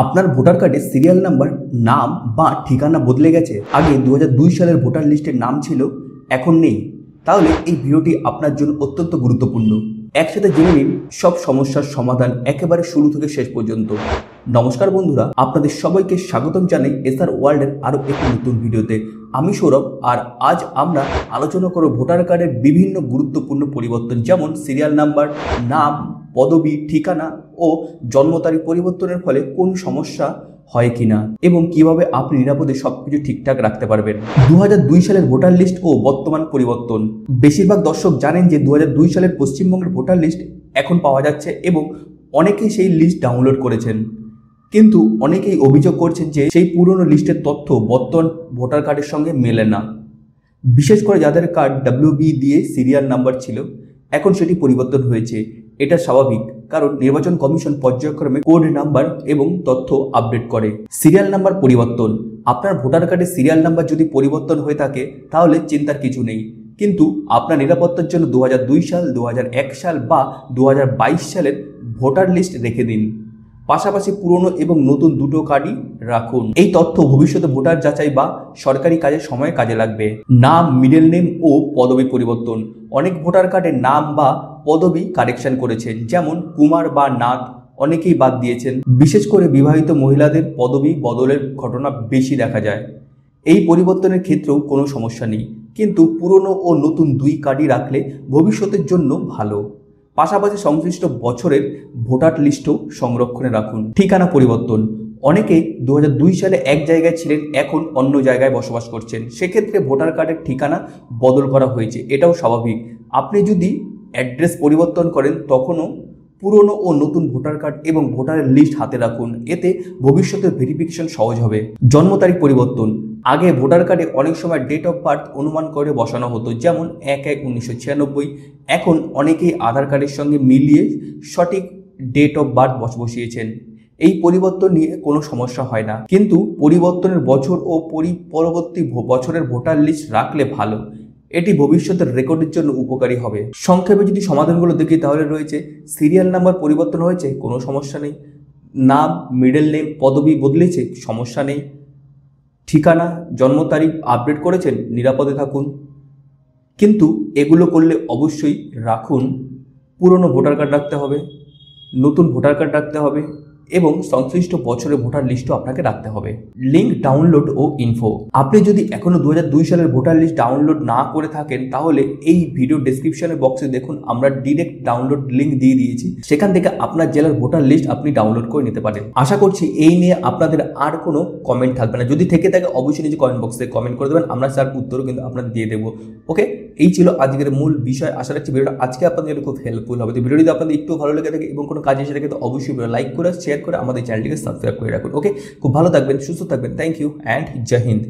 আপনার ভোটার কার্ডে serial number, নাম বা ঠিকানা বদলে গেছে। আগে 2002 সালের ভোটার লিস্টের নাম ছিল, এখন নেই। তাহলে এই ভিডিওটি আপনার জন্য অত্যন্ত গুরুত্বপূর্ণ। একসাথে জেনে নিন সব সমস্যার সমাধান একেবারে শুরু থেকে শেষ পর্যন্ত। নমস্কার বন্ধুরা, আপনাদের সবাইকে স্বাগতম জানাই এসআর ওয়ার্ল্ডের আরও একটি নতুন ভিডিওতে। আমি সৌরভ, আর আজ আমরা আলোচনা করব ভোটার কার্ডের বিভিন্ন গুরুত্বপূর্ণ পরিবর্তন, যেমন সিরিয়াল নাম্বার, নাম, পদবি, ঠিকানা ও জন্ম তারিখ পরিবর্তনের ফলে কোন সমস্যা হয় কিনা এবং কিভাবে আপনি নিরাপদে সবকিছু ঠিকঠাক রাখতে পারবেন। 2002 সালের ভোটার লিস্ট ও বর্তমান পরিবর্তন। বেশিরভাগ দর্শক জানেন যে 2002 সালের পশ্চিমবঙ্গের ভোটার লিস্ট এখন পাওয়া যাচ্ছে এবং অনেকেই সেই লিস্ট ডাউনলোড করেছেন। কিন্তু অনেকেই অভিযোগ করছেন যে সেই পুরনো লিস্টের তথ্য বর্তমান ভোটার কার্ডের সঙ্গে মেলে না। বিশেষ করে যাদের কার্ড WB দিয়ে সিরিয়াল নাম্বার ছিল, এখন সেটি পরিবর্তন হয়েছে। এটা স্বাভাবিক, কারণ নির্বাচন কমিশন পর্যায়ক্রমে কোড নাম্বার এবং তথ্য আপডেট করে। সিরিয়াল নাম্বার পরিবর্তন। আপনার ভোটার কার্ডের সিরিয়াল নাম্বার যদি পরিবর্তন হয়ে থাকে তাহলে চিন্তার কিছু নেই, কিন্তু আপনার নিরাপত্তার জন্য 2002 সাল, 2001 সাল বা 2022 সালের ভোটার লিস্ট রেখে দিন। পাশাপাশি পুরনো এবং নতুন দুটো কার্ডই রাখুন। এই তথ্য ভবিষ্যতে ভোটার যাচাই বা সরকারি কাজের সময় কাজে লাগবে। নাম, মিডল নেম ও পদবি পরিবর্তন। অনেক ভোটার কার্ডে নাম বা পদবি কারেকশন করেছেন, যেমন কুমার বা নাথ অনেকেই বাদ দিয়েছেন। বিশেষ করে বিবাহিত মহিলাদের পদবি বদলের ঘটনা বেশি দেখা যায়। এই পরিবর্তনের ক্ষেত্রেও কোনো সমস্যা নেই, কিন্তু পুরনো ও নতুন দুই কার্ডই রাখলে ভবিষ্যতের জন্য ভালো। পাশাপাশি সংশ্লিষ্ট বছরের ভোটার লিস্টও সংরক্ষণে রাখুন। ঠিকানা পরিবর্তন। অনেকে 2002 সালে এক জায়গায় ছিলেন, এখন অন্য জায়গায় বসবাস করছেন। সেক্ষেত্রে ভোটার কার্ডের ঠিকানা বদল করা হয়েছে, এটাও স্বাভাবিক। আপনি যদি অ্যাড্রেস পরিবর্তন করেন তখনও পুরনো ও নতুন ভোটার কার্ড এবং ভোটারের লিস্ট হাতে রাখুন, এতে ভবিষ্যতের ভেরিফিকেশন সহজ হবে। জন্ম তারিখ পরিবর্তন। আগে ভোটার কার্ডে অনেক সময় ডেট অফ বার্থ অনুমান করে বসানো হতো, যেমন 1/1/1996। এখন অনেকেই আধার কার্ডের সঙ্গে মিলিয়ে সঠিক ডেট অফ বার্থ বসিয়েছেন। এই পরিবর্তন নিয়ে কোনো সমস্যা হয় না, কিন্তু পরিবর্তনের বছর ও পরবর্তী বছরের ভোটার লিস্ট রাখলে ভালো। এটি ভবিষ্যতের রেকর্ডের জন্য উপকারী হবে। সংক্ষেপে যদি সমাধানগুলো দেখি তাহলে রয়েছে: সিরিয়াল নাম্বার পরিবর্তন হয়েছে, কোনো সমস্যা নেই। নাম, মিডল নেম, পদবি বদলেছে, সমস্যা নেই। ঠিকানা, জন্ম তারিখ আপডেট করেছেন, নিরাপদে থাকুন। কিন্তু এগুলো করলে অবশ্যই রাখুন, পুরনো ভোটার কার্ড রাখতে হবে, নতুন ভোটার কার্ড রাখতে হবে এবং সংশ্লিষ্ট বছরের ভোটার লিস্টও আপনাকে রাখতে হবে। লিঙ্ক ডাউনলোড ও ইনফো। আপনি যদি এখনও 2002 সালের ভোটার লিস্ট ডাউনলোড না করে থাকেন তাহলে এই ভিডিও ডেসক্রিপশনের বক্সে দেখুন, আমরা ডিরেক্ট ডাউনলোড লিঙ্ক দিয়ে দিয়েছি। সেখান থেকে আপনার জেলার ভোটার লিস্ট আপনি ডাউনলোড করে নিতে পারেন। আশা করছি এই নিয়ে আপনাদের আর কোনো কমেন্ট থাকবে না। যদি থেকে থাকে অবশ্যই নিচে কমেন্ট বক্সে কমেন্ট করে দেবেন, আমরা তার উত্তরও কিন্তু আপনাদের দিয়ে দেবো। ওকে, এই ছিল আজকের মূল বিষয়। আশা রাখছি ভিডিওটা আজকে আপনাদের খুব হেল্পফুল হবে। তো ভিডিও যদি আপনাদের একটু ভালো লেগে থাকে এবং কোনো কাজে এসে থাকে তো অবশ্যই ভিডিও লাইক করে শেয়ার করে আমাদের চ্যানেলটিকে সাবস্ক্রাইব করে রাখুন। ওকে, খুব ভালো থাকবেন, সুস্থ থাকবেন। Thank you and Jai Hind.